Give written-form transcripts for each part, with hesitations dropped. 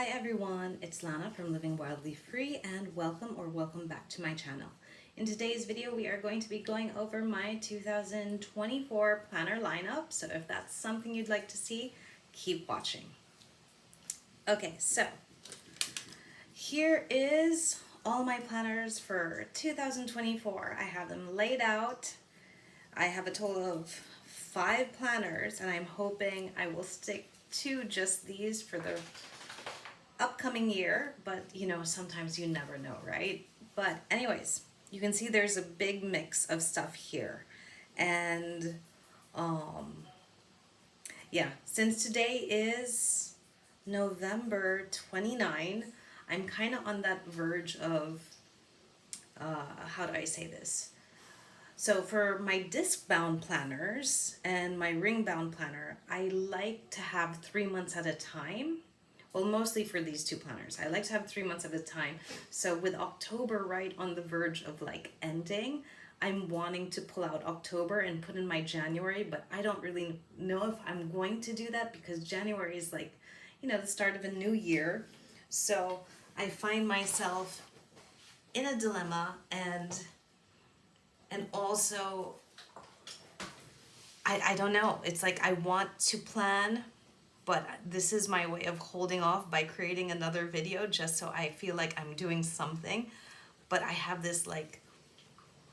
Hi everyone, it's Lana from Living Wildly Free and welcome back to my channel. In today's video we are going to be going over my 2024 planner lineup, so if that's something you'd like to see, keep watching. Okay, so here is all my planners for 2024. I have them laid out. I have a total of 5 planners and I'm hoping I will stick to just these for the upcoming year, but you know, sometimes you never know, right? But anyways, you can see there's a big mix of stuff here. And yeah, since today is November 29, I'm kind of on that verge of, how do I say this? So for my disc-bound planners and my ring-bound planner, I like to have 3 months at a time. Well, mostly for these 2 planners. I like to have 3 months at a time. So with October right on the verge of like ending, I'm wanting to pull out October and put in my January, but I don't really know if I'm going to do that because January is like, you know, the start of a new year. So I find myself in a dilemma and also I don't know. It's like I want to plan, but this is my way of holding off by creating another video just so I feel like I'm doing something. But I have this like,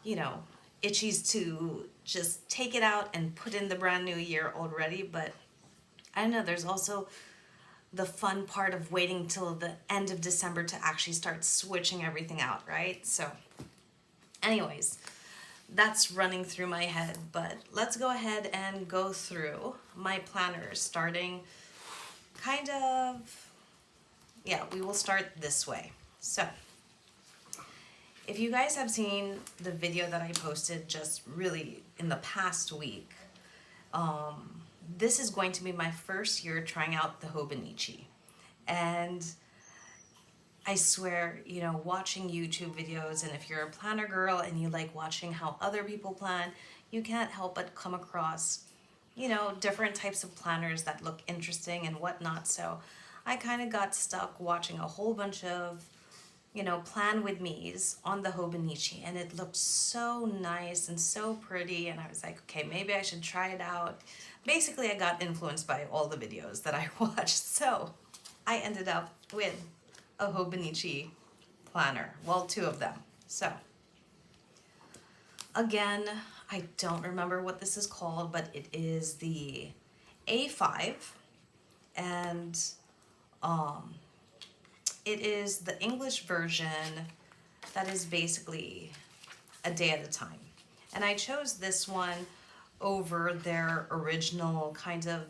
you know, itchies to just take it out and put in the brand new year already. But I don't know, there's also the fun part of waiting till the end of December to actually start switching everything out, right? So anyways, that's running through my head, but let's go ahead and go through my planners starting kind of, yeah, we will start this way. So if you guys have seen the video that I posted just really in the past week, this is going to be my first year trying out the Hobonichi. And I swear, you know, watching YouTube videos, and if you're a planner girl and you like watching how other people plan, you can't help but come across, you know, different types of planners that look interesting and whatnot. So I kind of got stuck watching a whole bunch of, you know, plan with me's on the Hobonichi, and it looked so nice and so pretty, and I was like, okay, maybe I should try it out. Basically, I got influenced by all the videos that I watched, so I ended up with a Hobonichi planner. Well, 2 of them. So again, I don't remember what this is called, but it is the A5, and it is the English version that is basically a day at a time. And I chose this one over their original kind of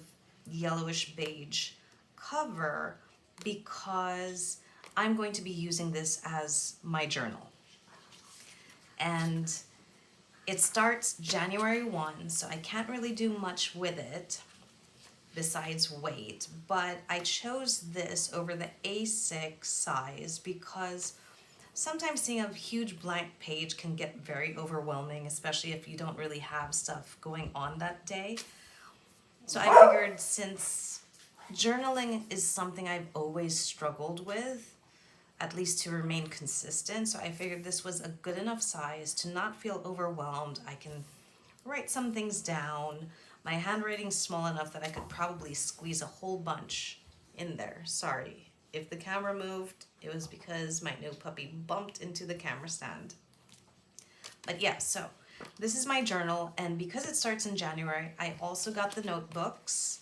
yellowish beige cover because I'm going to be using this as my journal. And it starts January 1, so I can't really do much with it besides weight, but I chose this over the A6 size because sometimes seeing a huge blank page can get very overwhelming, especially if you don't really have stuff going on that day. So I figured since journaling is something I've always struggled with, at least to remain consistent, so I figured this was a good enough size to not feel overwhelmed. I can write some things down. My handwriting's small enough that I could probably squeeze a whole bunch in there. Sorry, if the camera moved, it was because my new puppy bumped into the camera stand. But yeah, so this is my journal, and because it starts in January, I also got the notebooks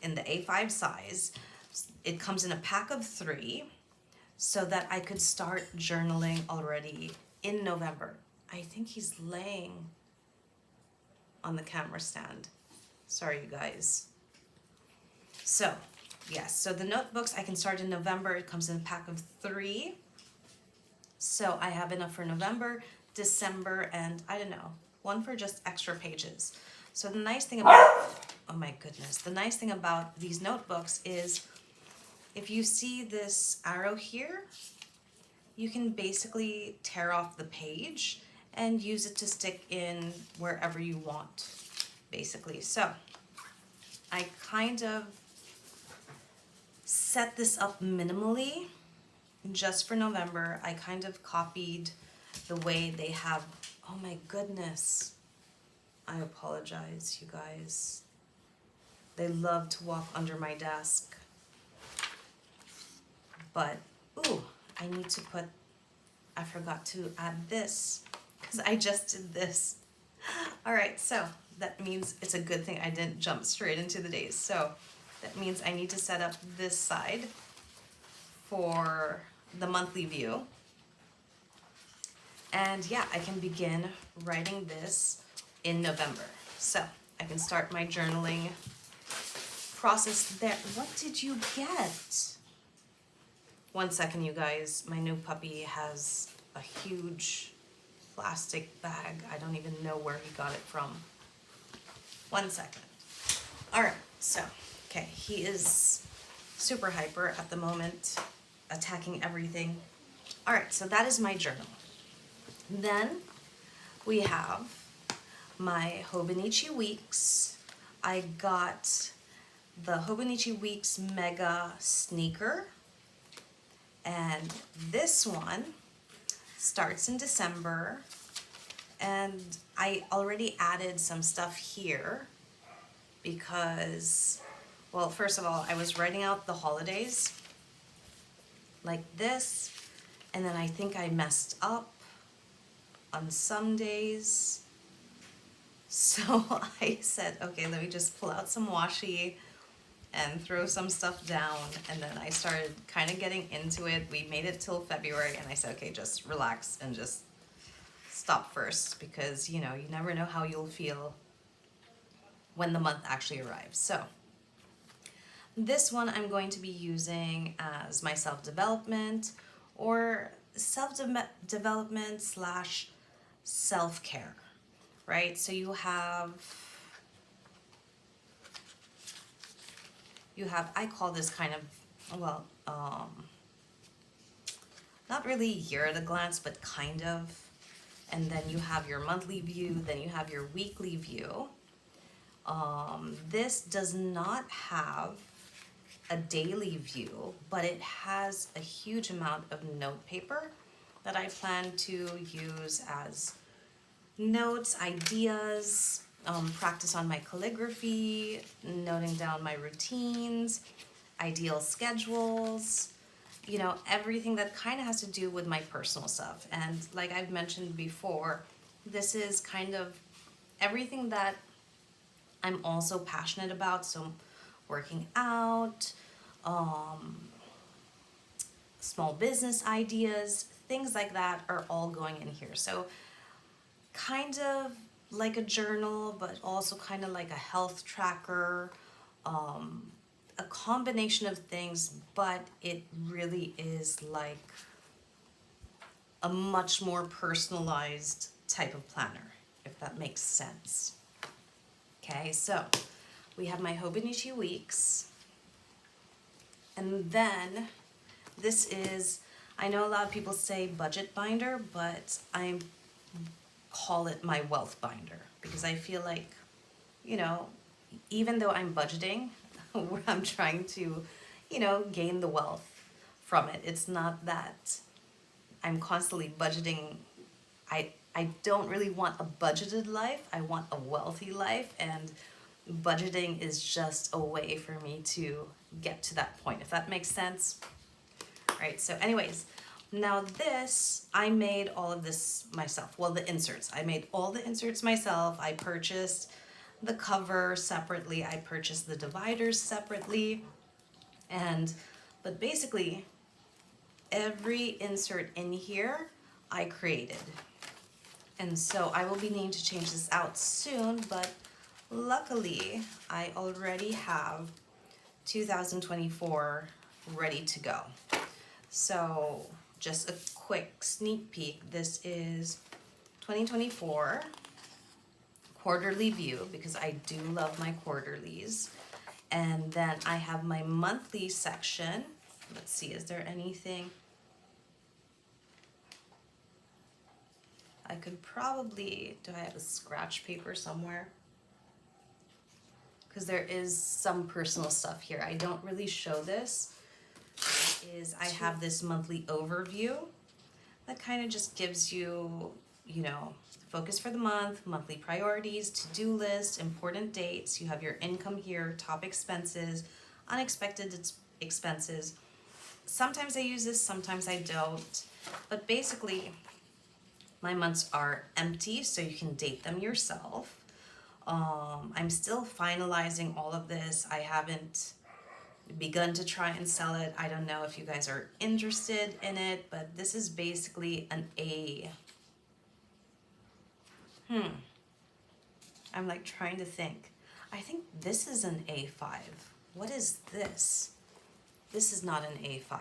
in the A5 size. It comes in a pack of 3 so that I could start journaling already in November. I think he's laying on the camera stand. Sorry, you guys. So, yes, so the notebooks I can start in November. It comes in a pack of 3. So I have enough for November, December, and I don't know, one for just extra pages. So the nice thing about, oh my goodness, the nice thing about these notebooks is if you see this arrow here, you can basically tear off the page and use it to stick in wherever you want, basically. So I kind of set this up minimally just for November. I kind of copied the way they have, oh my goodness. I apologize, you guys. They love to walk under my desk. But, ooh, I need to put, I forgot to add this because I just did this. All right, so that means it's a good thing I didn't jump straight into the days. So that means I need to set up this side for the monthly view. And yeah, I can begin writing this in November. So I can start my journaling process there. What did you get? One second, you guys. My new puppy has a huge plastic bag. I don't even know where he got it from. 1 second. All right, so, okay, he is super hyper at the moment, attacking everything. All right, so that is my journal. Then we have my Hobonichi Weeks. I got the Hobonichi Weeks Mega Sneaker, and this one starts in December, and I already added some stuff here because, well, first of all, I was writing out the holidays like this, and then I think I messed up on some days. So I said, okay, let me just pull out some washi and throw some stuff down. And then I started kind of getting into it. We made it till February, and I said, okay, just relax and just stop first, because you know, you never know how you'll feel when the month actually arrives. So this one I'm going to be using as my self-development, or self-development slash self-care, right? So you have, I call this kind of, well, not really year at a glance, but kind of. And then you have your monthly view, then you have your weekly view. This does not have a daily view, but it has a huge amount of note paper that I plan to use as notes, ideas, practice on my calligraphy, noting down my routines, ideal schedules, you know, everything that kind of has to do with my personal stuff. And like I've mentioned before, this is kind of everything that I'm also passionate about. So working out, small business ideas, things like that are all going in here. So kind of like a journal, but also kind of like a health tracker, a combination of things, but it really is like a much more personalized type of planner, if that makes sense. Okay, so we have my Hobonichi Weeks, and then this is, I know a lot of people say budget binder, but I call it my wealth binder, because I feel like, you know, even though I'm budgeting, I'm trying to, you know, gain the wealth from it. It's not that I'm constantly budgeting. I don't really want a budgeted life. I want a wealthy life, and budgeting is just a way for me to get to that point, if that makes sense. All right, so anyways, now this, I made all of this myself. Well, the inserts, I made all the inserts myself. I purchased the cover separately. I purchased the dividers separately. But basically, every insert in here, I created. And so I will be needing to change this out soon, but luckily, I already have 2024 ready to go. So just a quick sneak peek. This is 2024 quarterly view, because I do love my quarterlies. And then I have my monthly section. Let's see, is there anything? I could probably, do I have a scratch paper somewhere? because there is some personal stuff here. I don't really show this. I have this monthly overview that kind of just gives you, you know, focus for the month, monthly priorities, to-do list, important dates. You have your income here, top expenses, unexpected expenses. Sometimes I use this, sometimes I don't. But basically, my months are empty, so you can date them yourself. I'm still finalizing all of this. I haven't begun to try and sell it. I don't know if you guys are interested in it, but this is basically an A. I'm like trying to think. I think this is an A5. What is this? This is not an A5.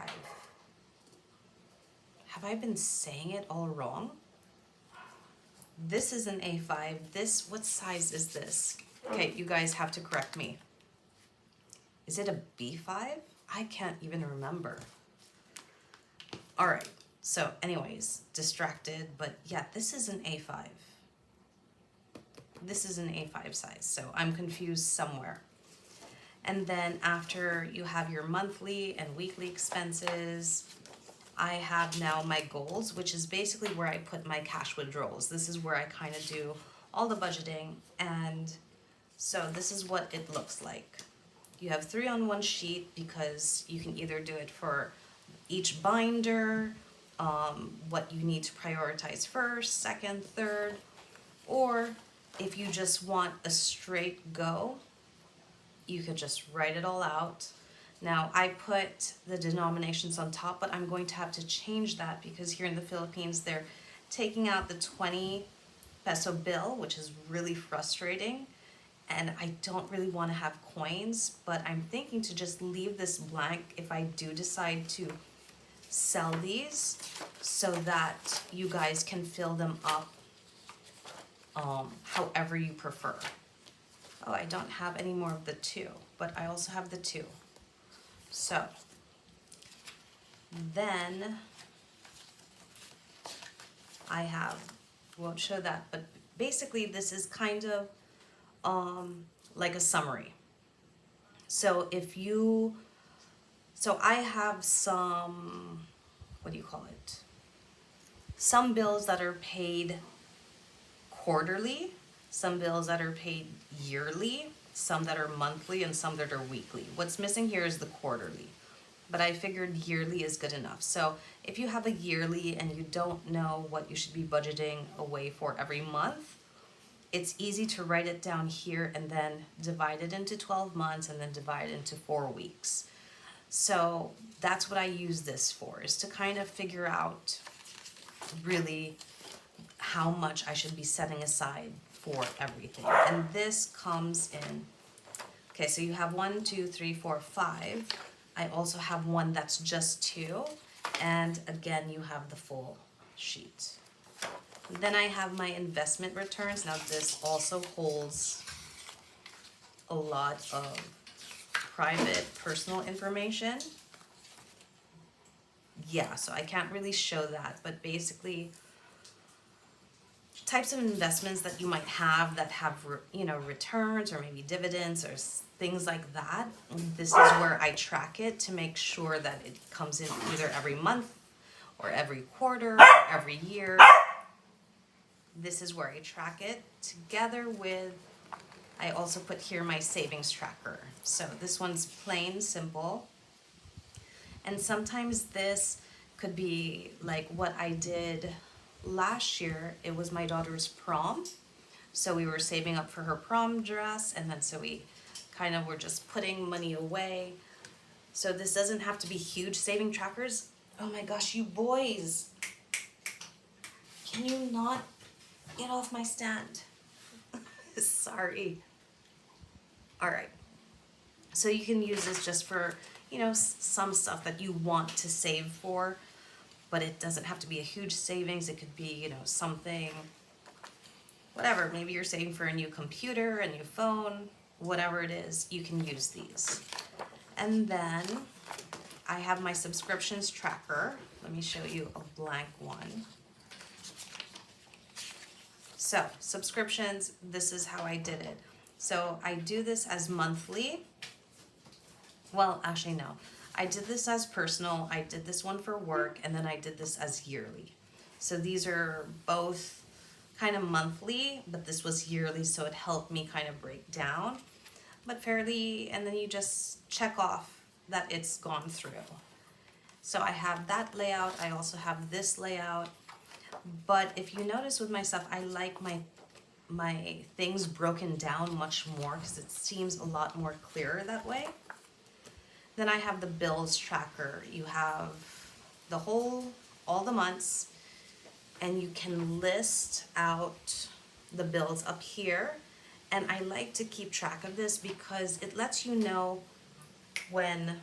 Have I been saying it all wrong? This is an A5. This, what size is this? Okay, you guys have to correct me. Is it a B5? I can't even remember. All right, so anyways, distracted, but yeah, this is an A5. This is an A5 size, so I'm confused somewhere. And then after you have your monthly and weekly expenses, I have now my goals, which is basically where I put my cash withdrawals. This is where I kind of do all the budgeting, and so this is what it looks like. You have 3 on one sheet because you can either do it for each binder, what you need to prioritize first, second, third, or if you just want a straight go, you could just write it all out. Now I put the denominations on top, but I'm going to have to change that because here in the Philippines, they're taking out the 20 peso bill, which is really frustrating. And I don't really want to have coins, but I'm thinking to just leave this blank if I do decide to sell these so that you guys can fill them up however you prefer. Oh, I don't have any more of the 2, but I also have the 2. So then I have, won't show that, but basically this is kind of like a summary. So so I have some, what do you call it? Some bills that are paid quarterly, some bills that are paid yearly, some that are monthly, and some that are weekly. What's missing here is the quarterly, but I figured yearly is good enough. So if you have a yearly and you don't know what you should be budgeting away for every month, it's easy to write it down here and then divide it into 12 months and then divide it into 4 weeks. So that's what I use this for, is to kind of figure out really how much I should be setting aside for everything. And this comes in, okay, so you have 1, 2, 3, 4, 5. I also have one that's just 2. And again, you have the full sheet. Then I have my investment returns. Now this also holds a lot of private personal information. Yeah, so I can't really show that, but basically types of investments that you might have that have, you know, returns or maybe dividends or things like that. This is where I track it to make sure that it comes in either every month or every quarter or every year. This is where I track it together with, I also put here my savings tracker. So this one's plain simple. And sometimes this could be like what I did last year. It was my daughter's prom. So we were saving up for her prom dress, and then so we kind of were just putting money away. So this doesn't have to be huge saving trackers. Oh my gosh, you boys. Can you not get off my stand? Sorry. All right. So you can use this just for, you know, some stuff that you want to save for, but it doesn't have to be a huge savings. It could be, you know, something, whatever. Maybe you're saving for a new computer, a new phone, whatever it is, you can use these. And then I have my subscriptions tracker. Let me show you a blank one. So subscriptions, this is how I did it. So I do this as monthly. Well, actually no. I did this as personal, I did this one for work, and then I did this as yearly. So these are both kind of monthly, but this was yearly, so it helped me kind of break down. But fairly, and then you just check off that it's gone through. So I have that layout, I also have this layout. But if you notice with my stuff, I like my things broken down much more because it seems a lot more clearer that way. Then I have the bills tracker. You have the all the months, and you can list out the bills up here. And I like to keep track of this because it lets you know when,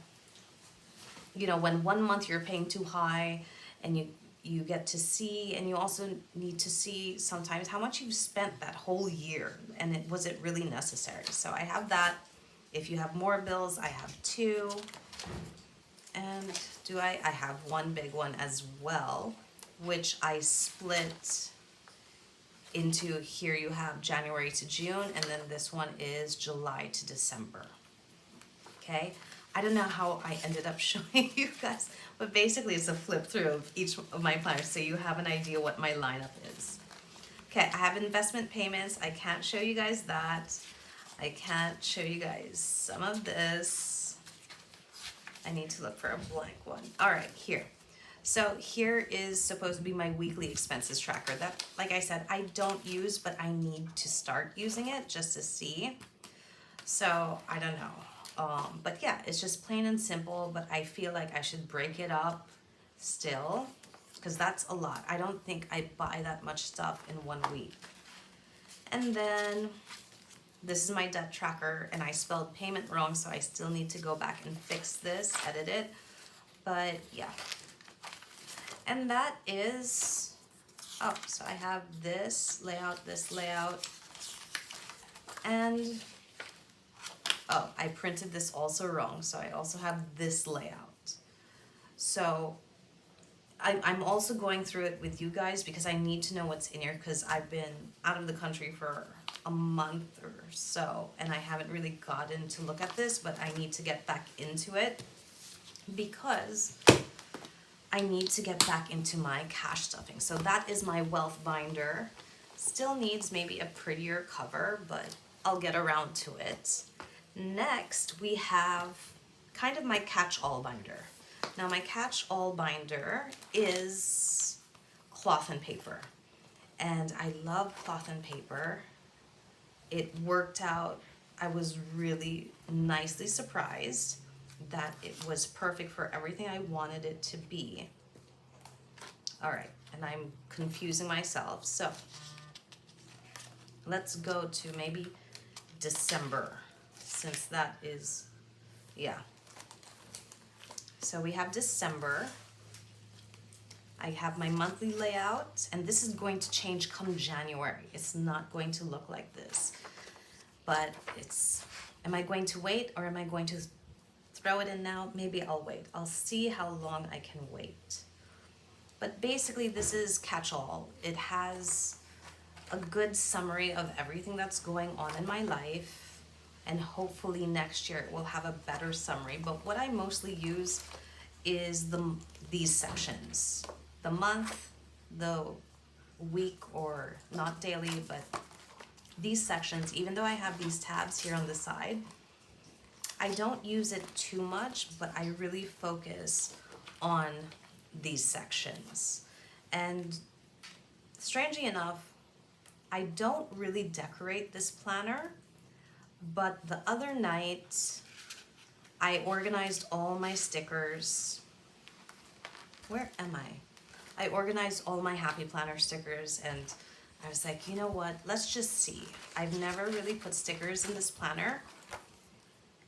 when one month you're paying too high, and you get to see, and you also need to see sometimes how much you've spent that whole year, and was it really necessary. So I have that. If you have more bills, I have two. And I have one big one as well, which I split into, here you have January to June, and then this one is July to December. Okay, I don't know how I ended up showing you guys, but basically it's a flip through of each of my planners so you have an idea what my lineup is. Okay, I have investment payments. I can't show you guys that. I can't show you guys some of this. I need to look for a blank one. All right, here. So here is supposed to be my weekly expenses tracker that, like I said, I don't use, but I need to start using it just to see. So I don't know. But yeah, it's just plain and simple, but I feel like I should break it up still because that's a lot. I don't think I buy that much stuff in 1 week. And then this is my debt tracker, and I spelled payment wrong, so I still need to go back and fix this, edit it. But yeah. And that is, so I have this layout, and I printed this also wrong, so I also have this layout. So I'm also going through it with you guys because I need to know what's in here because I've been out of the country for a month or so, and I haven't really gotten to look at this, but I need to get back into it because I need to get back into my cash stuffing. So that is my wealth binder. Still needs maybe a prettier cover, but I'll get around to it. Next, we have kind of my catch-all binder. Now my catch-all binder is cloth and paper, and I love cloth and paper. It worked out. I was really nicely surprised that it was perfect for everything I wanted it to be. All right, and I'm confusing myself. So let's go to maybe December, since that is, yeah. So we have December. I have my monthly layout, and this is going to change come January. It's not going to look like this, but am I going to wait or am I going to throw it in now? Maybe I'll wait. I'll see how long I can wait. But basically this is catch-all. It has a good summary of everything that's going on in my life, and hopefully next year it will have a better summary. But what I mostly use is these sections. The month, the week, or not daily, but these sections, even though I have these tabs here on the side, I don't use it too much, but I really focus on these sections. And strangely enough, I don't really decorate this planner, but the other night I organized all my stickers. Where am I? I organized all my Happy Planner stickers, and I was like, you know what, let's just see. I've never really put stickers in this planner,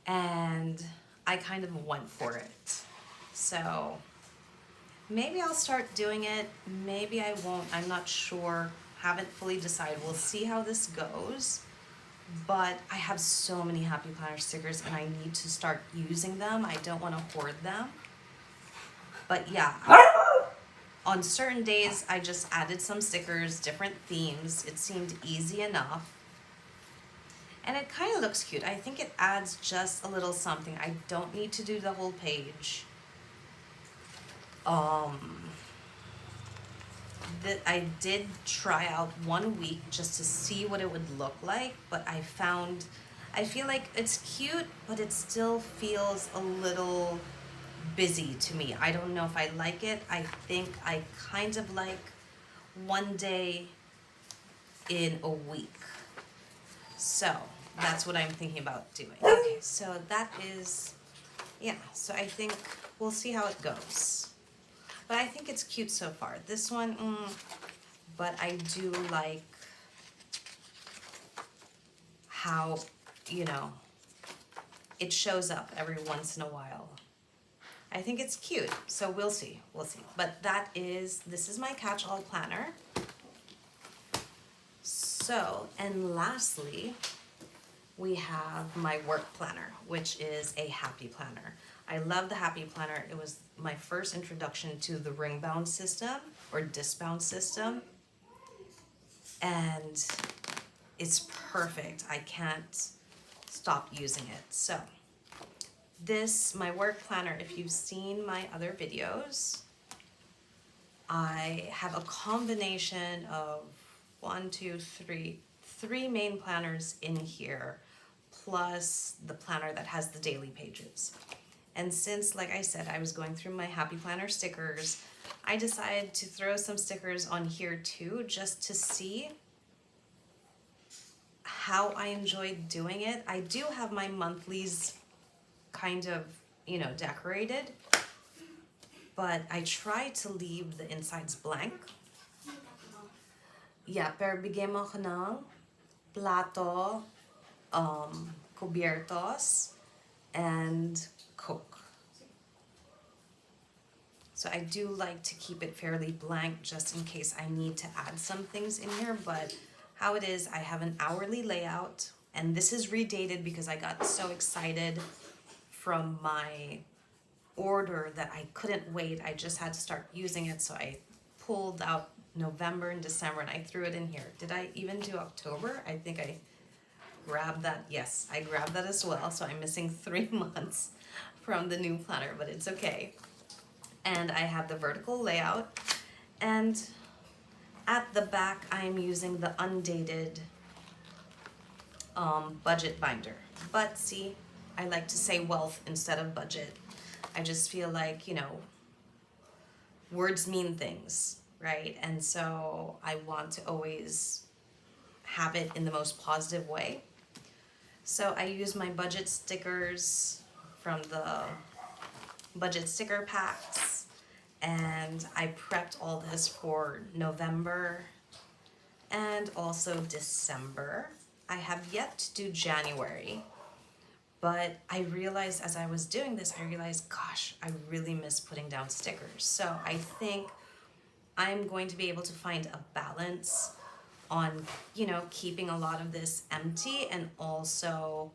and I kind of went for it. So maybe I'll start doing it, maybe I won't, I'm not sure, haven't fully decided. We'll see how this goes. But I have so many Happy Planner stickers and I need to start using them. I don't want to hoard them. But yeah, on certain days I just added some stickers, different themes. It seemed easy enough. And it kind of looks cute. I think it adds just a little something. I don't need to do the whole page. That I did try out 1 week just to see what it would look like, but I feel like it's cute, but it still feels a little busy to me. I don't know if I like it. I think I kind of like one day in a week. So that's what I'm thinking about doing. Okay, so that is, yeah, so I think we'll see how it goes. But I think it's cute so far. This one, but I do like how, you know, it shows up every once in a while. I think it's cute, so we'll see. But this is my catch-all planner. So, and lastly, we have my work planner, which is a happy planner. I love the happy planner. It was my first introduction to the ring-bound system or disc-bound system. And it's perfect. I can't stop using it. So my work planner, if you've seen my other videos, I have a combination of three main planners in here, plus the planner that has the daily pages. And since, like I said, I was going through my Happy Planner stickers, I decided to throw some stickers on here too, just to see how I enjoyed doing it. I do have my monthlies kind of, you know, decorated, but I try to leave the insides blank. Yeah, pero bigyan mo ko ng plato, cubiertos, and Coke. So I do like to keep it fairly blank just in case I need to add some things in here, but how it is, I have an hourly layout, and this is redated because I got so excited from my order that I couldn't wait. I just had to start using it, so I pulled out November and December and I threw it in here. Did I even do October? I think I grabbed that. Yes, I grabbed that as well, so I'm missing 3 months from the new planner, but it's okay. And I have the vertical layout, and at the back I'm using the undated budget binder. But see, I like to say wealth instead of budget. I just feel like, you know, words mean things, right? And so I want to always have it in the most positive way. So I use my budget stickers from the budget sticker packs, and I prepped all this for November and also December. I have yet to do January, but I realized as I was doing this, gosh, I really miss putting down stickers. So I think I'm going to be able to find a balance on, you know, keeping a lot of this empty and also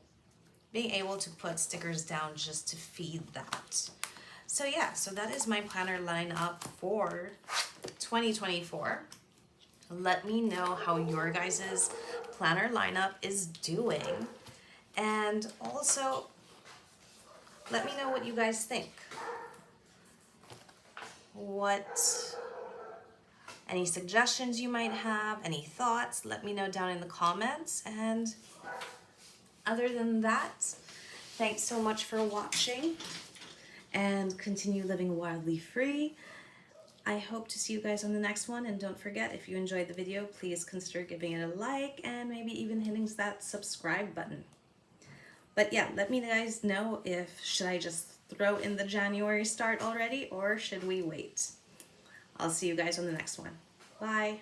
being able to put stickers down just to feed that. So yeah, so that is my planner lineup for 2024. Let me know how your guys' planner lineup is doing. And also, let me know what you guys think. Any suggestions you might have, any thoughts, let me know down in the comments. And other than that, thanks so much for watching, and continue living wildly free. I hope to see you guys on the next one, and don't forget, if you enjoyed the video, please consider giving it a like and maybe even hitting that subscribe button. But yeah, let me guys know should I just throw in the January start already, or should we wait? I'll see you guys on the next one. Bye.